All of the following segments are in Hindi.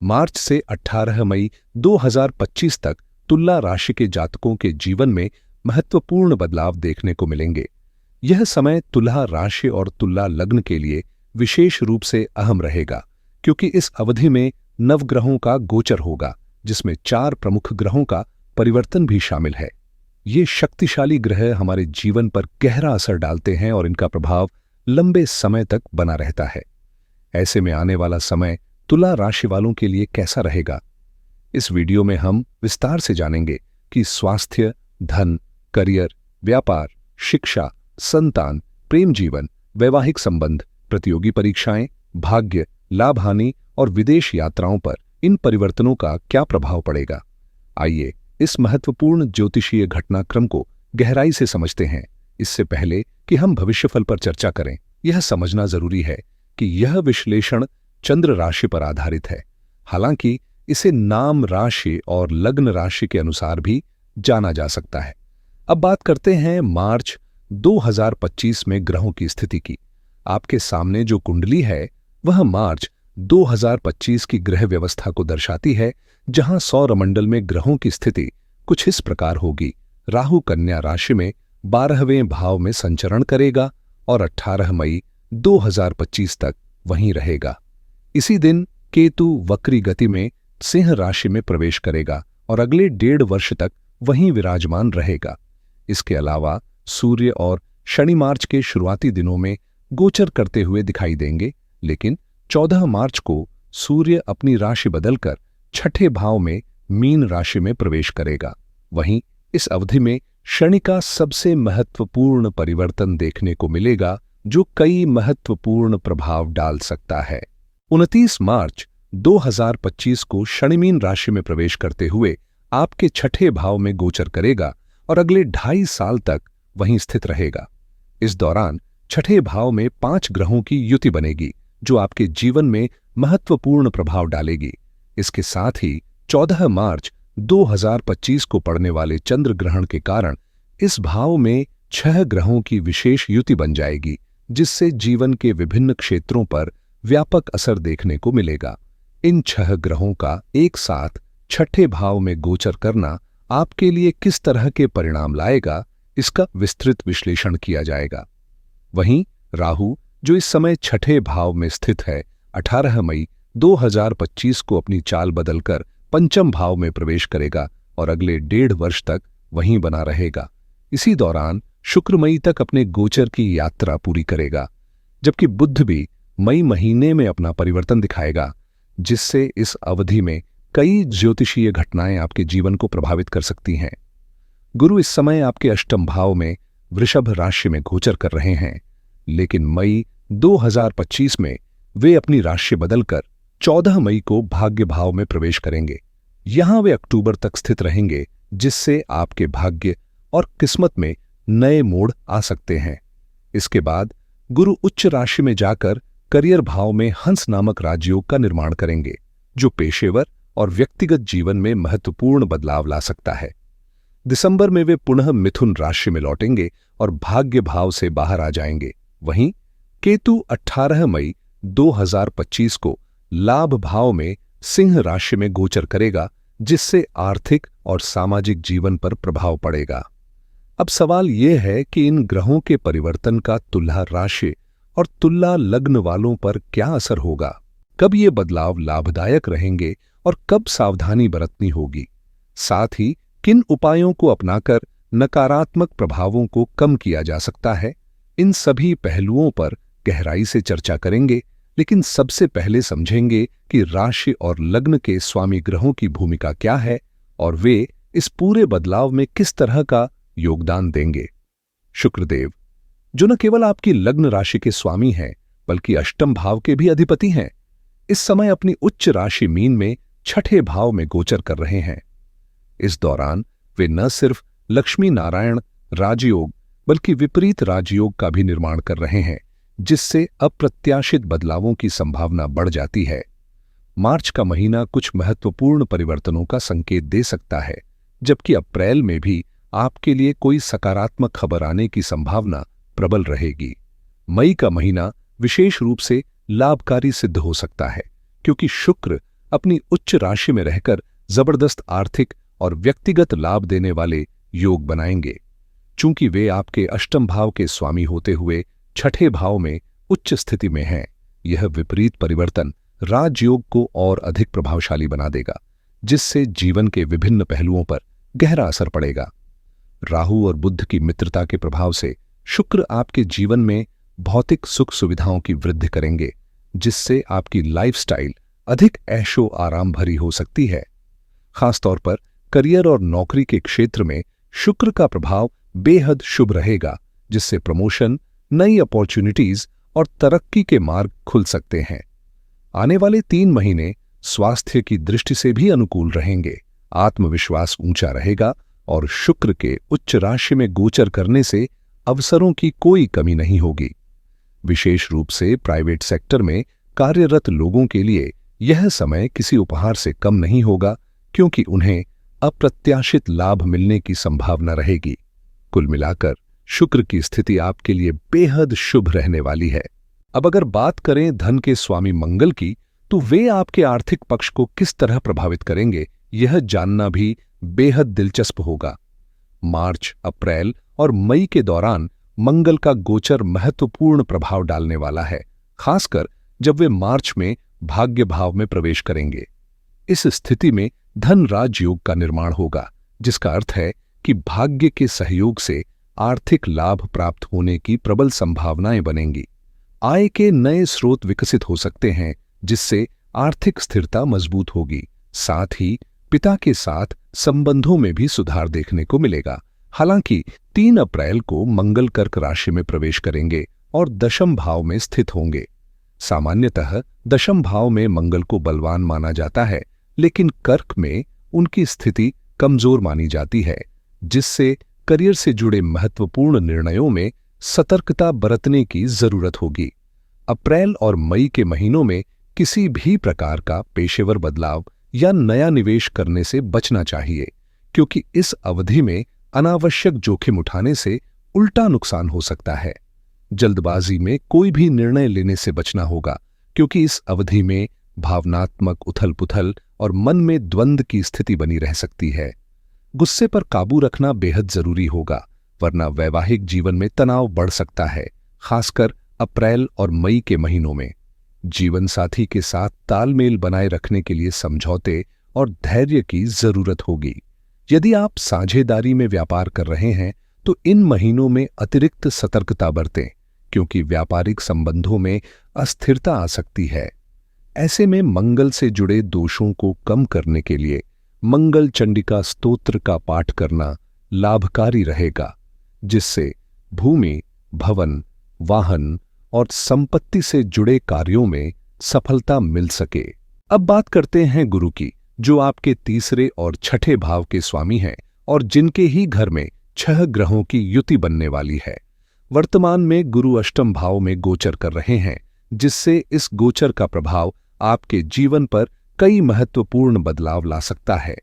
मार्च से 18 मई 2025 तक तुला राशि के जातकों के जीवन में महत्वपूर्ण बदलाव देखने को मिलेंगे। यह समय तुला राशि और तुला लग्न के लिए विशेष रूप से अहम रहेगा, क्योंकि इस अवधि में नवग्रहों का गोचर होगा, जिसमें 4 प्रमुख ग्रहों का परिवर्तन भी शामिल है। ये शक्तिशाली ग्रह हमारे जीवन पर गहरा असर डालते हैं और इनका प्रभाव लंबे समय तक बना रहता है। ऐसे में आने वाला समय तुला राशि वालों के लिए कैसा रहेगा? इस वीडियो में हम विस्तार से जानेंगे कि स्वास्थ्य, धन, करियर, व्यापार, शिक्षा, संतान, प्रेम जीवन, वैवाहिक संबंध, प्रतियोगी परीक्षाएं, भाग्य, लाभ हानि और विदेश यात्राओं पर इन परिवर्तनों का क्या प्रभाव पड़ेगा। आइए इस महत्वपूर्ण ज्योतिषीय घटनाक्रम को गहराई से समझते हैं। इससे पहले कि हम भविष्यफल पर चर्चा करें, यह समझना जरूरी है कि यह विश्लेषण चंद्र राशि पर आधारित है। हालांकि इसे नाम राशि और लग्न राशि के अनुसार भी जाना जा सकता है। अब बात करते हैं मार्च 2025 में ग्रहों की स्थिति की। आपके सामने जो कुंडली है वह मार्च 2025 की ग्रह व्यवस्था को दर्शाती है, जहां सौरमंडल में ग्रहों की स्थिति कुछ इस प्रकार होगी। राहु कन्या राशि में 12वें भाव में संचरण करेगा और 18 मई 2025 तक वहीं रहेगा। इसी दिन केतु वक्री गति में सिंह राशि में प्रवेश करेगा और अगले 1.5 वर्ष तक वहीं विराजमान रहेगा। इसके अलावा सूर्य और शनि मार्च के शुरुआती दिनों में गोचर करते हुए दिखाई देंगे, लेकिन 14 मार्च को सूर्य अपनी राशि बदलकर 6ठे भाव में मीन राशि में प्रवेश करेगा। वहीं इस अवधि में शनि का सबसे महत्वपूर्ण परिवर्तन देखने को मिलेगा, जो कई महत्वपूर्ण प्रभाव डाल सकता है। 29 मार्च 2025 को शनि मीन राशि में प्रवेश करते हुए आपके 6ठे भाव में गोचर करेगा और अगले 2.5 साल तक वहीं स्थित रहेगा। इस दौरान 6ठे भाव में 5 ग्रहों की युति बनेगी, जो आपके जीवन में महत्वपूर्ण प्रभाव डालेगी। इसके साथ ही 14 मार्च 2025 को पड़ने वाले चंद्र ग्रहण के कारण इस भाव में 6 ग्रहों की विशेष युति बन जाएगी, जिससे जीवन के विभिन्न क्षेत्रों पर व्यापक असर देखने को मिलेगा। इन 6 ग्रहों का एक साथ 6ठे भाव में गोचर करना आपके लिए किस तरह के परिणाम लाएगा, इसका विस्तृत विश्लेषण किया जाएगा। वहीं राहु, जो इस समय 6ठे भाव में स्थित है, 18 मई 2025 को अपनी चाल बदलकर 5म भाव में प्रवेश करेगा और अगले 1.5 वर्ष तक वहीं बना रहेगा। इसी दौरान शुक्र मई तक अपने गोचर की यात्रा पूरी करेगा, जबकि बुध भी मई महीने में अपना परिवर्तन दिखाएगा, जिससे इस अवधि में कई ज्योतिषीय घटनाएं आपके जीवन को प्रभावित कर सकती हैं। गुरु इस समय आपके 8म भाव में वृषभ राशि में गोचर कर रहे हैं, लेकिन मई 2025 में वे अपनी राशि बदलकर 14 मई को भाग्य भाव में प्रवेश करेंगे। यहां वे अक्टूबर तक स्थित रहेंगे, जिससे आपके भाग्य और किस्मत में नए मोड़ आ सकते हैं। इसके बाद गुरु उच्च राशि में जाकर करियर भाव में हंस नामक राजयोग का निर्माण करेंगे, जो पेशेवर और व्यक्तिगत जीवन में महत्वपूर्ण बदलाव ला सकता है। दिसंबर में वे पुनः मिथुन राशि में लौटेंगे और भाग्य भाव से बाहर आ जाएंगे। वहीं केतु 18 मई 2025 को लाभ भाव में सिंह राशि में गोचर करेगा, जिससे आर्थिक और सामाजिक जीवन पर प्रभाव पड़ेगा। अब सवाल यह है कि इन ग्रहों के परिवर्तन का तुला राशि और तुला लग्न वालों पर क्या असर होगा? कब ये बदलाव लाभदायक रहेंगे और कब सावधानी बरतनी होगी? साथ ही किन उपायों को अपनाकर नकारात्मक प्रभावों को कम किया जा सकता है? इन सभी पहलुओं पर गहराई से चर्चा करेंगे, लेकिन सबसे पहले समझेंगे कि राशि और लग्न के स्वामी ग्रहों की भूमिका क्या है और वे इस पूरे बदलाव में किस तरह का योगदान देंगे। शुक्रदेव, जो न केवल आपकी लग्न राशि के स्वामी हैं, बल्कि 8म भाव के भी अधिपति हैं, इस समय अपनी उच्च राशि मीन में 6ठे भाव में गोचर कर रहे हैं। इस दौरान वे न सिर्फ लक्ष्मी नारायण राजयोग, बल्कि विपरीत राजयोग का भी निर्माण कर रहे हैं, जिससे अप्रत्याशित बदलावों की संभावना बढ़ जाती है। मार्च का महीना कुछ महत्वपूर्ण परिवर्तनों का संकेत दे सकता है, जबकि अप्रैल में भी आपके लिए कोई सकारात्मक खबर आने की संभावना प्रबल रहेगी। मई का महीना विशेष रूप से लाभकारी सिद्ध हो सकता है, क्योंकि शुक्र अपनी उच्च राशि में रहकर जबरदस्त आर्थिक और व्यक्तिगत लाभ देने वाले योग बनाएंगे। चूंकि वे आपके अष्टम भाव के स्वामी होते हुए छठे भाव में उच्च स्थिति में हैं, यह विपरीत परिवर्तन राजयोग को और अधिक प्रभावशाली बना देगा, जिससे जीवन के विभिन्न पहलुओं पर गहरा असर पड़ेगा। राहु और बुध की मित्रता के प्रभाव से शुक्र आपके जीवन में भौतिक सुख सुविधाओं की वृद्धि करेंगे, जिससे आपकी लाइफस्टाइल अधिक ऐशो आराम भरी हो सकती है। खासतौर पर करियर और नौकरी के क्षेत्र में शुक्र का प्रभाव बेहद शुभ रहेगा, जिससे प्रमोशन, नई अपॉर्चुनिटीज और तरक्की के मार्ग खुल सकते हैं। आने वाले 3 महीने स्वास्थ्य की दृष्टि से भी अनुकूल रहेंगे। आत्मविश्वास ऊंचा रहेगा और शुक्र के उच्च राशि में गोचर करने से अवसरों की कोई कमी नहीं होगी। विशेष रूप से प्राइवेट सेक्टर में कार्यरत लोगों के लिए यह समय किसी उपहार से कम नहीं होगा, क्योंकि उन्हें अप्रत्याशित लाभ मिलने की संभावना रहेगी। कुल मिलाकर शुक्र की स्थिति आपके लिए बेहद शुभ रहने वाली है। अब अगर बात करें धन के स्वामी मंगल की, तो वे आपके आर्थिक पक्ष को किस तरह प्रभावित करेंगे, यह जानना भी बेहद दिलचस्प होगा। मार्च, अप्रैल और मई के दौरान मंगल का गोचर महत्वपूर्ण प्रभाव डालने वाला है, खासकर जब वे मार्च में भाग्य भाव में प्रवेश करेंगे। इस स्थिति में धन राजयोग का निर्माण होगा, जिसका अर्थ है कि भाग्य के सहयोग से आर्थिक लाभ प्राप्त होने की प्रबल संभावनाएं बनेंगी। आय के नए स्रोत विकसित हो सकते हैं, जिससे आर्थिक स्थिरता मजबूत होगी। साथ ही पिता के साथ संबंधों में भी सुधार देखने को मिलेगा। हालांकि 3 अप्रैल को मंगल कर्क राशि में प्रवेश करेंगे और दशम भाव में स्थित होंगे। सामान्यतः दशम भाव में मंगल को बलवान माना जाता है, लेकिन कर्क में उनकी स्थिति कमजोर मानी जाती है, जिससे करियर से जुड़े महत्वपूर्ण निर्णयों में सतर्कता बरतने की जरूरत होगी। अप्रैल और मई के महीनों में किसी भी प्रकार का पेशेवर बदलाव या नया निवेश करने से बचना चाहिए, क्योंकि इस अवधि में अनावश्यक जोखिम उठाने से उल्टा नुकसान हो सकता है। जल्दबाजी में कोई भी निर्णय लेने से बचना होगा, क्योंकि इस अवधि में भावनात्मक उथल-पुथल और मन में द्वंद्व की स्थिति बनी रह सकती है। गुस्से पर काबू रखना बेहद जरूरी होगा, वरना वैवाहिक जीवन में तनाव बढ़ सकता है, खासकर अप्रैल और मई के महीनों में। जीवन साथी के साथ तालमेल बनाए रखने के लिए समझौते और धैर्य की जरूरत होगी। यदि आप साझेदारी में व्यापार कर रहे हैं, तो इन महीनों में अतिरिक्त सतर्कता बरतें, क्योंकि व्यापारिक संबंधों में अस्थिरता आ सकती है। ऐसे में मंगल से जुड़े दोषों को कम करने के लिए मंगल चंडिका स्तोत्र का पाठ करना लाभकारी रहेगा, जिससे भूमि, भवन, वाहन और संपत्ति से जुड़े कार्यों में सफलता मिल सके। अब बात करते हैं गुरु की, जो आपके तीसरे और छठे भाव के स्वामी हैं और जिनके ही घर में 6 ग्रहों की युति बनने वाली है। वर्तमान में गुरु अष्टम भाव में गोचर कर रहे हैं, जिससे इस गोचर का प्रभाव आपके जीवन पर कई महत्वपूर्ण बदलाव ला सकता है।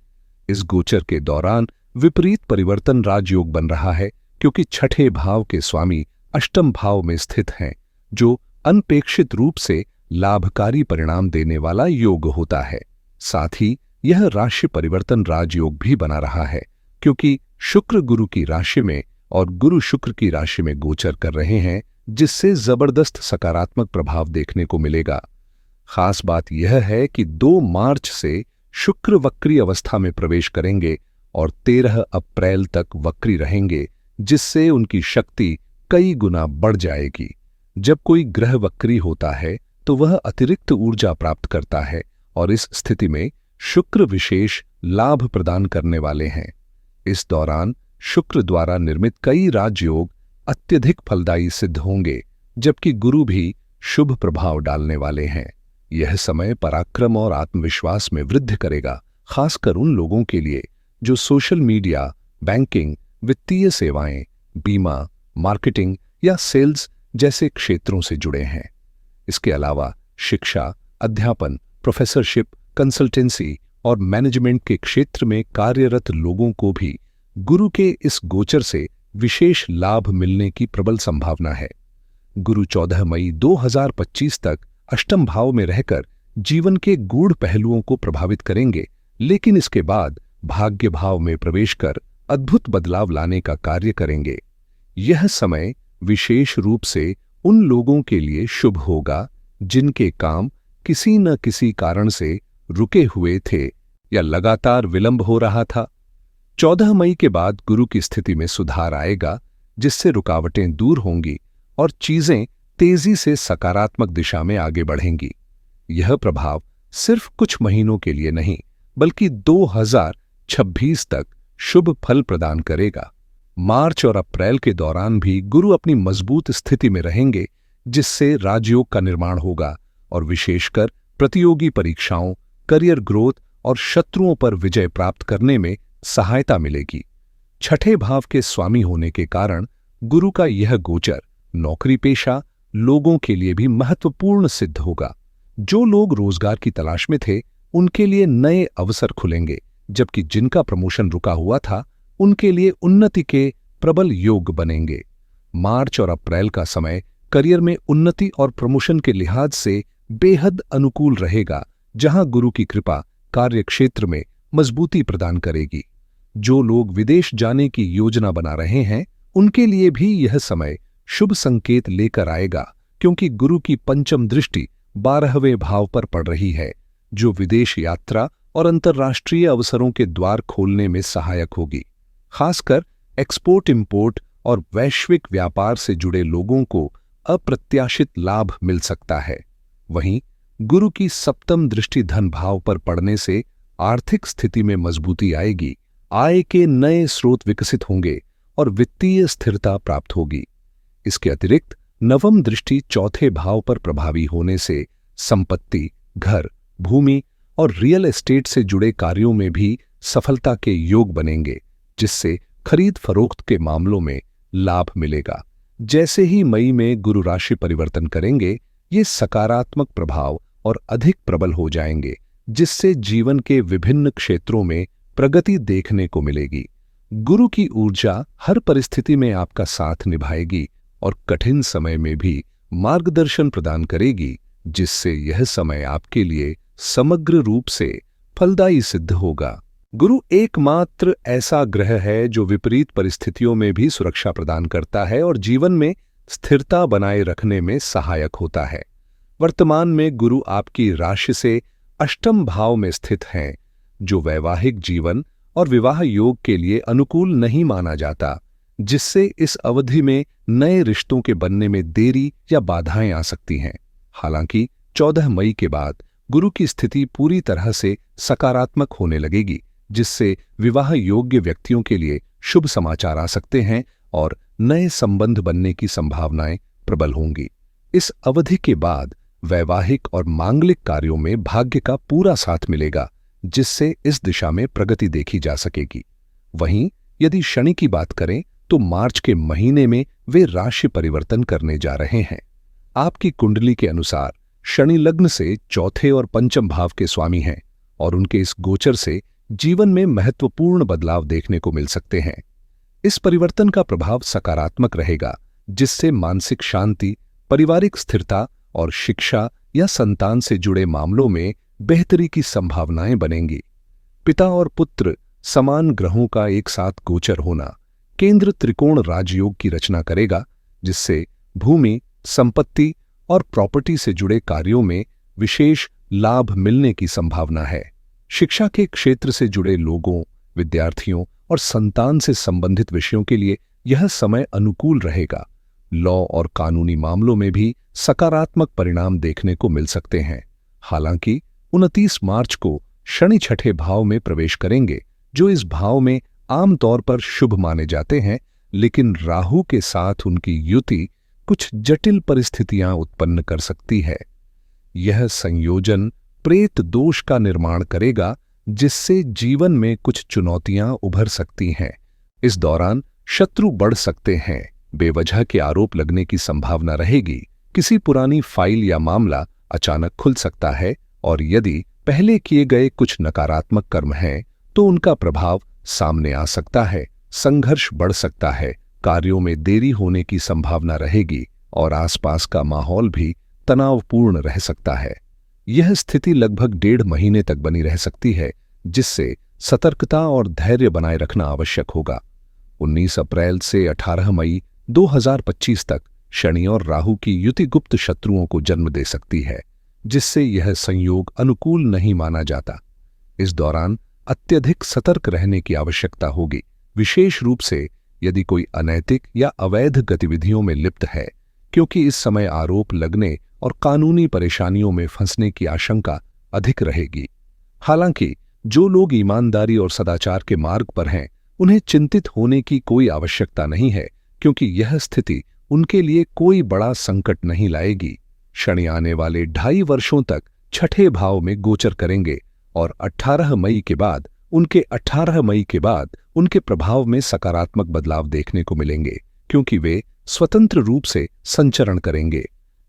इस गोचर के दौरान विपरीत परिवर्तन राजयोग बन रहा है, क्योंकि छठे भाव के स्वामी अष्टम भाव में स्थित हैं, जो अनपेक्षित रूप से लाभकारी परिणाम देने वाला योग होता है। साथ ही यह राशि परिवर्तन राजयोग भी बना रहा है, क्योंकि शुक्र गुरु की राशि में और गुरु शुक्र की राशि में गोचर कर रहे हैं, जिससे जबरदस्त सकारात्मक प्रभाव देखने को मिलेगा। खास बात यह है कि 2 मार्च से शुक्र वक्री अवस्था में प्रवेश करेंगे और 13 अप्रैल तक वक्री रहेंगे, जिससे उनकी शक्ति कई गुना बढ़ जाएगी। जब कोई ग्रह वक्री होता है तो वह अतिरिक्त ऊर्जा प्राप्त करता है, और इस स्थिति में शुक्र विशेष लाभ प्रदान करने वाले हैं। इस दौरान शुक्र द्वारा निर्मित कई राजयोग अत्यधिक फलदायी सिद्ध होंगे, जबकि गुरु भी शुभ प्रभाव डालने वाले हैं। यह समय पराक्रम और आत्मविश्वास में वृद्धि करेगा, खासकर उन लोगों के लिए जो सोशल मीडिया, बैंकिंग, वित्तीय सेवाएं, बीमा, मार्केटिंग या सेल्स जैसे क्षेत्रों से जुड़े हैं। इसके अलावा शिक्षा, अध्यापन, प्रोफेसरशिप, कंसल्टेंसी और मैनेजमेंट के क्षेत्र में कार्यरत लोगों को भी गुरु के इस गोचर से विशेष लाभ मिलने की प्रबल संभावना है। गुरु 14 मई 2025 तक अष्टम भाव में रहकर जीवन के गूढ़ पहलुओं को प्रभावित करेंगे, लेकिन इसके बाद भाग्य भाव में प्रवेश कर अद्भुत बदलाव लाने का कार्य करेंगे। यह समय विशेष रूप से उन लोगों के लिए शुभ होगा जिनके काम किसी न किसी कारण से रुके हुए थे या लगातार विलंब हो रहा था। 14 मई के बाद गुरु की स्थिति में सुधार आएगा, जिससे रुकावटें दूर होंगी और चीजें तेजी से सकारात्मक दिशा में आगे बढ़ेंगी। यह प्रभाव सिर्फ कुछ महीनों के लिए नहीं, बल्कि 2026 तक शुभ फल प्रदान करेगा। मार्च और अप्रैल के दौरान भी गुरु अपनी मजबूत स्थिति में रहेंगे, जिससे राजयोग का निर्माण होगा और विशेषकर प्रतियोगी परीक्षाओं, करियर ग्रोथ और शत्रुओं पर विजय प्राप्त करने में सहायता मिलेगी। छठे भाव के स्वामी होने के कारण गुरु का यह गोचर नौकरी पेशा लोगों के लिए भी महत्वपूर्ण सिद्ध होगा। जो लोग रोजगार की तलाश में थे, उनके लिए नए अवसर खुलेंगे, जबकि जिनका प्रमोशन रुका हुआ था, उनके लिए उन्नति के प्रबल योग बनेंगे। मार्च और अप्रैल का समय करियर में उन्नति और प्रमोशन के लिहाज से बेहद अनुकूल रहेगा, जहां गुरु की कृपा कार्य क्षेत्र में मजबूती प्रदान करेगी। जो लोग विदेश जाने की योजना बना रहे हैं, उनके लिए भी यह समय शुभ संकेत लेकर आएगा, क्योंकि गुरु की पंचम दृष्टि 12वें भाव पर पड़ रही है, जो विदेश यात्रा और अंतर्राष्ट्रीय अवसरों के द्वार खोलने में सहायक होगी। खासकर एक्सपोर्ट इंपोर्ट और वैश्विक व्यापार से जुड़े लोगों को अप्रत्याशित लाभ मिल सकता है। वहीं गुरु की सप्तम दृष्टि धन भाव पर पड़ने से आर्थिक स्थिति में मजबूती आएगी, आय के नए स्रोत विकसित होंगे और वित्तीय स्थिरता प्राप्त होगी। इसके अतिरिक्त नवम दृष्टि चौथे भाव पर प्रभावी होने से संपत्ति, घर, भूमि और रियल एस्टेट से जुड़े कार्यों में भी सफलता के योग बनेंगे, जिससे खरीद फरोख्त के मामलों में लाभ मिलेगा। जैसे ही मई में गुरु राशि परिवर्तन करेंगे, ये सकारात्मक प्रभाव और अधिक प्रबल हो जाएंगे, जिससे जीवन के विभिन्न क्षेत्रों में प्रगति देखने को मिलेगी। गुरु की ऊर्जा हर परिस्थिति में आपका साथ निभाएगी और कठिन समय में भी मार्गदर्शन प्रदान करेगी, जिससे यह समय आपके लिए समग्र रूप से फलदायी सिद्ध होगा। गुरु एकमात्र ऐसा ग्रह है जो विपरीत परिस्थितियों में भी सुरक्षा प्रदान करता है और जीवन में स्थिरता बनाए रखने में सहायक होता है। वर्तमान में गुरु आपकी राशि से अष्टम भाव में स्थित हैं, जो वैवाहिक जीवन और विवाह योग के लिए अनुकूल नहीं माना जाता, जिससे इस अवधि में नए रिश्तों के बनने में देरी या बाधाएं आ सकती हैं। हालांकि 14 मई के बाद गुरु की स्थिति पूरी तरह से सकारात्मक होने लगेगी, जिससे विवाह योग्य व्यक्तियों के लिए शुभ समाचार आ सकते हैं और नए संबंध बनने की संभावनाएं प्रबल होंगी। इस अवधि के बाद वैवाहिक और मांगलिक कार्यों में भाग्य का पूरा साथ मिलेगा, जिससे इस दिशा में प्रगति देखी जा सकेगी। वहीं यदि शनि की बात करें तो मार्च के महीने में वे राशि परिवर्तन करने जा रहे हैं। आपकी कुंडली के अनुसार शनि लग्न से चौथे और पंचम भाव के स्वामी हैं और उनके इस गोचर से जीवन में महत्वपूर्ण बदलाव देखने को मिल सकते हैं। इस परिवर्तन का प्रभाव सकारात्मक रहेगा, जिससे मानसिक शांति, पारिवारिक स्थिरता और शिक्षा या संतान से जुड़े मामलों में बेहतरी की संभावनाएं बनेंगी। पिता और पुत्र समान ग्रहों का एक साथ गोचर होना केंद्र त्रिकोण राजयोग की रचना करेगा, जिससे भूमि, संपत्ति और प्रॉपर्टी से जुड़े कार्यों में विशेष लाभ मिलने की संभावना है। शिक्षा के क्षेत्र से जुड़े लोगों, विद्यार्थियों और संतान से संबंधित विषयों के लिए यह समय अनुकूल रहेगा। लॉ और कानूनी मामलों में भी सकारात्मक परिणाम देखने को मिल सकते हैं। हालांकि 29 मार्च को शनि छठे भाव में प्रवेश करेंगे, जो इस भाव में आमतौर पर शुभ माने जाते हैं, लेकिन राहु के साथ उनकी युति कुछ जटिल परिस्थितियां उत्पन्न कर सकती है। यह संयोजन प्रेत दोष का निर्माण करेगा, जिससे जीवन में कुछ चुनौतियां उभर सकती हैं। इस दौरान शत्रु बढ़ सकते हैं, बेवजह के आरोप लगने की संभावना रहेगी। किसी पुरानी फाइल या मामला अचानक खुल सकता है और यदि पहले किए गए कुछ नकारात्मक कर्म हैं, तो उनका प्रभाव सामने आ सकता है। संघर्ष बढ़ सकता है, कार्यों में देरी होने की संभावना रहेगी और आसपास का माहौल भी तनावपूर्ण रह सकता है। यह स्थिति लगभग 1.5 महीने तक बनी रह सकती है, जिससे सतर्कता और धैर्य बनाए रखना आवश्यक होगा। 19 अप्रैल से 18 मई 2025 तक शनि और राहु की युति गुप्त शत्रुओं को जन्म दे सकती है, जिससे यह संयोग अनुकूल नहीं माना जाता। इस दौरान अत्यधिक सतर्क रहने की आवश्यकता होगी, विशेष रूप से यदि कोई अनैतिक या अवैध गतिविधियों में लिप्त है, क्योंकि इस समय आरोप लगने और कानूनी परेशानियों में फंसने की आशंका अधिक रहेगी। हालांकि जो लोग ईमानदारी और सदाचार के मार्ग पर हैं, उन्हें चिंतित होने की कोई आवश्यकता नहीं है, क्योंकि यह स्थिति उनके लिए कोई बड़ा संकट नहीं लाएगी। शनि आने वाले 2.5 वर्षों तक छठे भाव में गोचर करेंगे और 18 मई के बाद उनके प्रभाव में सकारात्मक बदलाव देखने को मिलेंगे, क्योंकि वे स्वतंत्र रूप से संचरण करेंगे।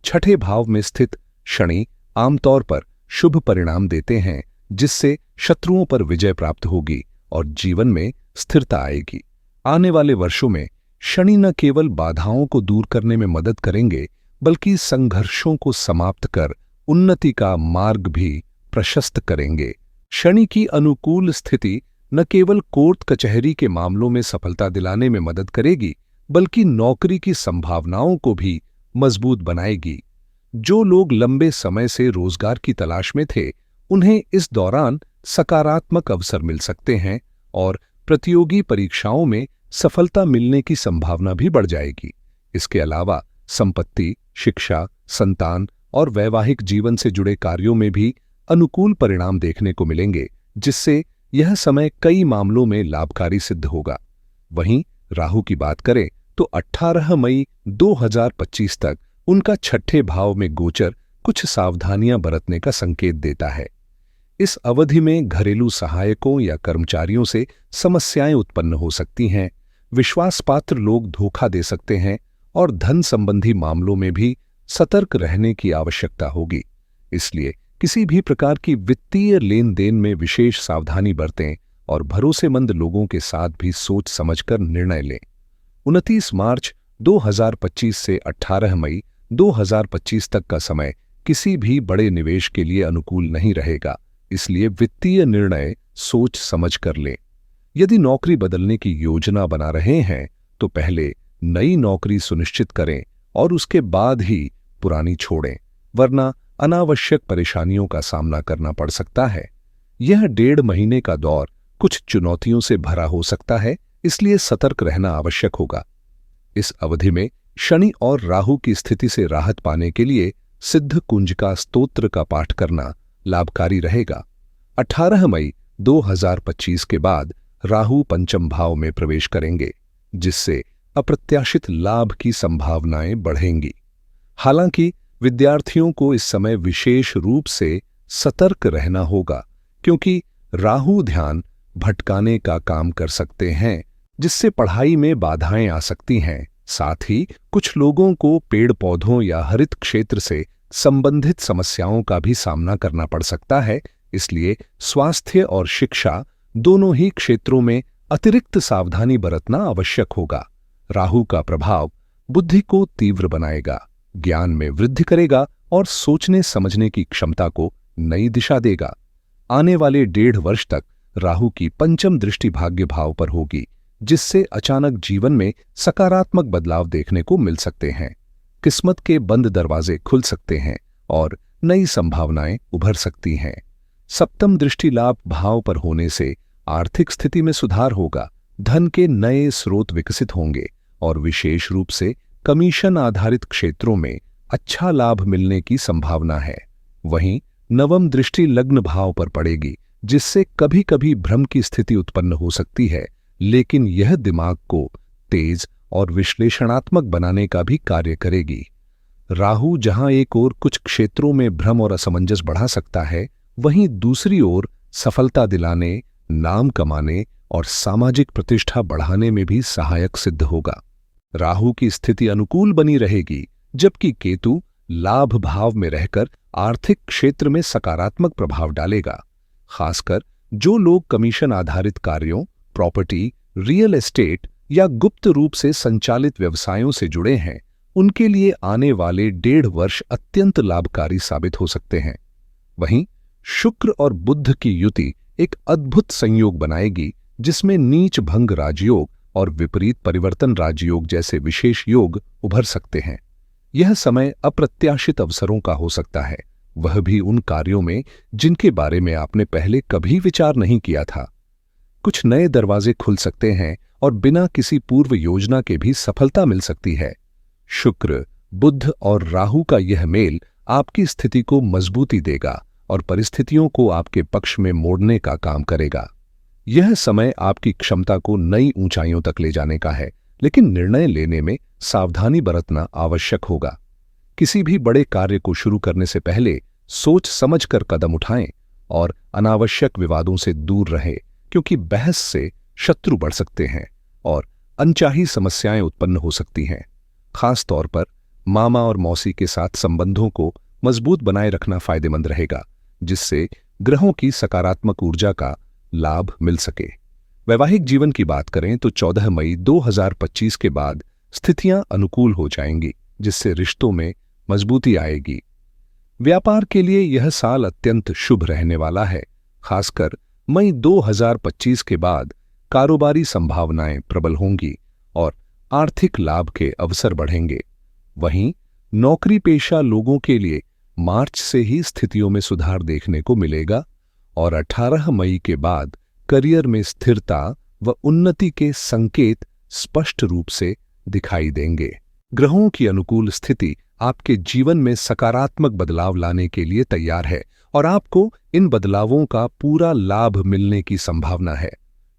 छठे भाव में स्थित शनि आमतौर पर शुभ परिणाम देते हैं, जिससे शत्रुओं पर विजय प्राप्त होगी और जीवन में स्थिरता आएगी। आने वाले वर्षों में शनि न केवल बाधाओं को दूर करने में मदद करेंगे, बल्कि संघर्षों को समाप्त कर उन्नति का मार्ग भी प्रशस्त करेंगे। शनि की अनुकूल स्थिति न केवल कोर्ट कचहरी के मामलों में सफलता दिलाने में मदद करेगी, बल्कि नौकरी की संभावनाओं को भी मजबूत बनाएगी। जो लोग लंबे समय से रोजगार की तलाश में थे, उन्हें इस दौरान सकारात्मक अवसर मिल सकते हैं और प्रतियोगी परीक्षाओं में सफलता मिलने की संभावना भी बढ़ जाएगी। इसके अलावा संपत्ति, शिक्षा, संतान और वैवाहिक जीवन से जुड़े कार्यों में भी अनुकूल परिणाम देखने को मिलेंगे, जिससे यह समय कई मामलों में लाभकारी सिद्ध होगा। वहीं राहु की बात करें तो 18 मई 2025 तक उनका छठे भाव में गोचर कुछ सावधानियां बरतने का संकेत देता है। इस अवधि में घरेलू सहायकों या कर्मचारियों से समस्याएं उत्पन्न हो सकती हैं, विश्वासपात्र लोग धोखा दे सकते हैं और धन संबंधी मामलों में भी सतर्क रहने की आवश्यकता होगी। इसलिए किसी भी प्रकार की वित्तीय लेन देन में विशेष सावधानी बरतें और भरोसेमंद लोगों के साथ भी सोच समझकर निर्णय लें। 29 मार्च 2025 से 18 मई 2025 तक का समय किसी भी बड़े निवेश के लिए अनुकूल नहीं रहेगा, इसलिए वित्तीय निर्णय सोच समझ कर लें। यदि नौकरी बदलने की योजना बना रहे हैं, तो पहले नई नौकरी सुनिश्चित करें और उसके बाद ही पुरानी छोड़ें, वरना अनावश्यक परेशानियों का सामना करना पड़ सकता है। यह 1.5 महीने का दौर कुछ चुनौतियों से भरा हो सकता है, इसलिए सतर्क रहना आवश्यक होगा। इस अवधि में शनि और राहु की स्थिति से राहत पाने के लिए सिद्ध कुंजिका स्तोत्र का पाठ करना लाभकारी रहेगा। 18 मई 2025 के बाद राहु पंचम भाव में प्रवेश करेंगे, जिससे अप्रत्याशित लाभ की संभावनाएं बढ़ेंगी। हालांकि विद्यार्थियों को इस समय विशेष रूप से सतर्क रहना होगा, क्योंकि राहु ध्यान भटकाने का काम कर सकते हैं, जिससे पढ़ाई में बाधाएं आ सकती हैं। साथ ही कुछ लोगों को पेड़ पौधों या हरित क्षेत्र से संबंधित समस्याओं का भी सामना करना पड़ सकता है, इसलिए स्वास्थ्य और शिक्षा दोनों ही क्षेत्रों में अतिरिक्त सावधानी बरतना आवश्यक होगा। राहु का प्रभाव बुद्धि को तीव्र बनाएगा, ज्ञान में वृद्धि करेगा और सोचने समझने की क्षमता को नई दिशा देगा। आने वाले 1.5 वर्ष तक राहु की पंचम दृष्टि भाग्य भाव पर होगी, जिससे अचानक जीवन में सकारात्मक बदलाव देखने को मिल सकते हैं। किस्मत के बंद दरवाजे खुल सकते हैं और नई संभावनाएं उभर सकती हैं। सप्तम दृष्टि लाभ भाव पर होने से आर्थिक स्थिति में सुधार होगा, धन के नए स्रोत विकसित होंगे और विशेष रूप से कमीशन आधारित क्षेत्रों में अच्छा लाभ मिलने की संभावना है। वहीं नवम दृष्टि लग्न भाव पर पड़ेगी, जिससे कभी कभी भ्रम की स्थिति उत्पन्न हो सकती है, लेकिन यह दिमाग को तेज और विश्लेषणात्मक बनाने का भी कार्य करेगी। राहु जहां एक ओर कुछ क्षेत्रों में भ्रम और असमंजस बढ़ा सकता है, वहीं दूसरी ओर सफलता दिलाने, नाम कमाने और सामाजिक प्रतिष्ठा बढ़ाने में भी सहायक सिद्ध होगा। राहु की स्थिति अनुकूल बनी रहेगी, जबकि केतु लाभ भाव में रहकर आर्थिक क्षेत्र में सकारात्मक प्रभाव डालेगा। खासकर जो लोग कमीशन आधारित कार्यों, प्रॉपर्टी, रियल एस्टेट या गुप्त रूप से संचालित व्यवसायों से जुड़े हैं, उनके लिए आने वाले 1.5 वर्ष अत्यंत लाभकारी साबित हो सकते हैं। वहीं शुक्र और बुध की युति एक अद्भुत संयोग बनाएगी, जिसमें नीच भंग राजयोग और विपरीत परिवर्तन राजयोग जैसे विशेष योग उभर सकते हैं। यह समय अप्रत्याशित अवसरों का हो सकता है, वह भी उन कार्यों में जिनके बारे में आपने पहले कभी विचार नहीं किया था। कुछ नए दरवाजे खुल सकते हैं और बिना किसी पूर्व योजना के भी सफलता मिल सकती है। शुक्र, बुध और राहु का यह मेल आपकी स्थिति को मजबूती देगा और परिस्थितियों को आपके पक्ष में मोड़ने का काम करेगा। यह समय आपकी क्षमता को नई ऊंचाइयों तक ले जाने का है, लेकिन निर्णय लेने में सावधानी बरतना आवश्यक होगा। किसी भी बड़े कार्य को शुरू करने से पहले सोच समझकर कदम उठाएं और अनावश्यक विवादों से दूर रहें, क्योंकि बहस से शत्रु बढ़ सकते हैं और अनचाही समस्याएं उत्पन्न हो सकती हैं। खास तौर पर मामा और मौसी के साथ संबंधों को मजबूत बनाए रखना फायदेमंद रहेगा, जिससे ग्रहों की सकारात्मक ऊर्जा का लाभ मिल सके। वैवाहिक जीवन की बात करें तो 14 मई 2025 के बाद स्थितियां अनुकूल हो जाएंगी, जिससे रिश्तों में मजबूती आएगी। व्यापार के लिए यह साल अत्यंत शुभ रहने वाला है। खासकर मई 2025 के बाद कारोबारी संभावनाएं प्रबल होंगी और आर्थिक लाभ के अवसर बढ़ेंगे। वहीं नौकरी पेशा लोगों के लिए मार्च से ही स्थितियों में सुधार देखने को मिलेगा और 18 मई के बाद करियर में स्थिरता व उन्नति के संकेत स्पष्ट रूप से दिखाई देंगे। ग्रहों की अनुकूल स्थिति आपके जीवन में सकारात्मक बदलाव लाने के लिए तैयार है और आपको इन बदलावों का पूरा लाभ मिलने की संभावना है।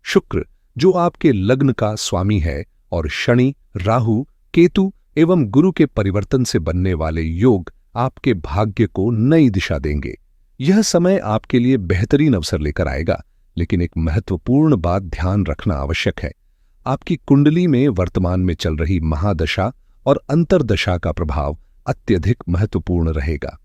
शुक्र, जो आपके लग्न का स्वामी है, और शनि, राहु, केतु एवं गुरु के परिवर्तन से बनने वाले योग आपके भाग्य को नई दिशा देंगे। यह समय आपके लिए बेहतरीन अवसर लेकर आएगा, लेकिन एक महत्वपूर्ण बात ध्यान रखना आवश्यक है। आपकी कुंडली में वर्तमान में चल रही महादशा और अंतर्दशा का प्रभाव अत्यधिक महत्वपूर्ण रहेगा।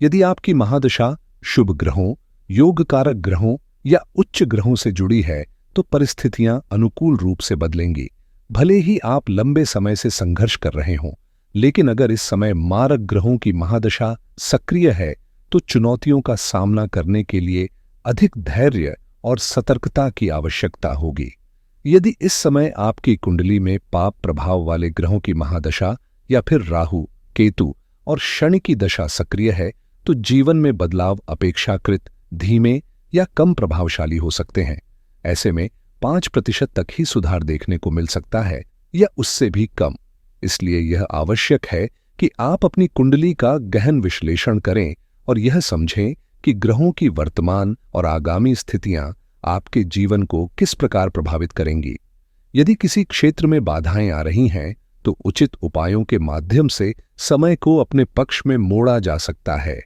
यदि आपकी महादशा शुभ ग्रहों, योग कारक ग्रहों या उच्च ग्रहों से जुड़ी है, तो परिस्थितियां अनुकूल रूप से बदलेंगी। भले ही आप लंबे समय से संघर्ष कर रहे हों, लेकिन अगर इस समय मारक ग्रहों की महादशा सक्रिय है, तो चुनौतियों का सामना करने के लिए अधिक धैर्य और सतर्कता की आवश्यकता होगी। यदि इस समय आपकी कुंडली में पाप प्रभाव वाले ग्रहों की महादशा या फिर राहु, केतु और शनि की दशा सक्रिय है, तो जीवन में बदलाव अपेक्षाकृत धीमे या कम प्रभावशाली हो सकते हैं। ऐसे में 5% तक ही सुधार देखने को मिल सकता है या उससे भी कम। इसलिए यह आवश्यक है कि आप अपनी कुंडली का गहन विश्लेषण करें और यह समझें कि ग्रहों की वर्तमान और आगामी स्थितियां आपके जीवन को किस प्रकार प्रभावित करेंगी। यदि किसी क्षेत्र में बाधाएं आ रही हैं, तो उचित उपायों के माध्यम से समय को अपने पक्ष में मोड़ा जा सकता है।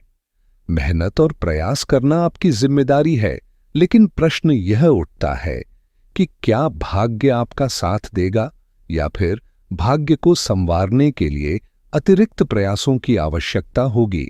मेहनत और प्रयास करना आपकी जिम्मेदारी है, लेकिन प्रश्न यह उठता है कि क्या भाग्य आपका साथ देगा या फिर भाग्य को संवारने के लिए अतिरिक्त प्रयासों की आवश्यकता होगी।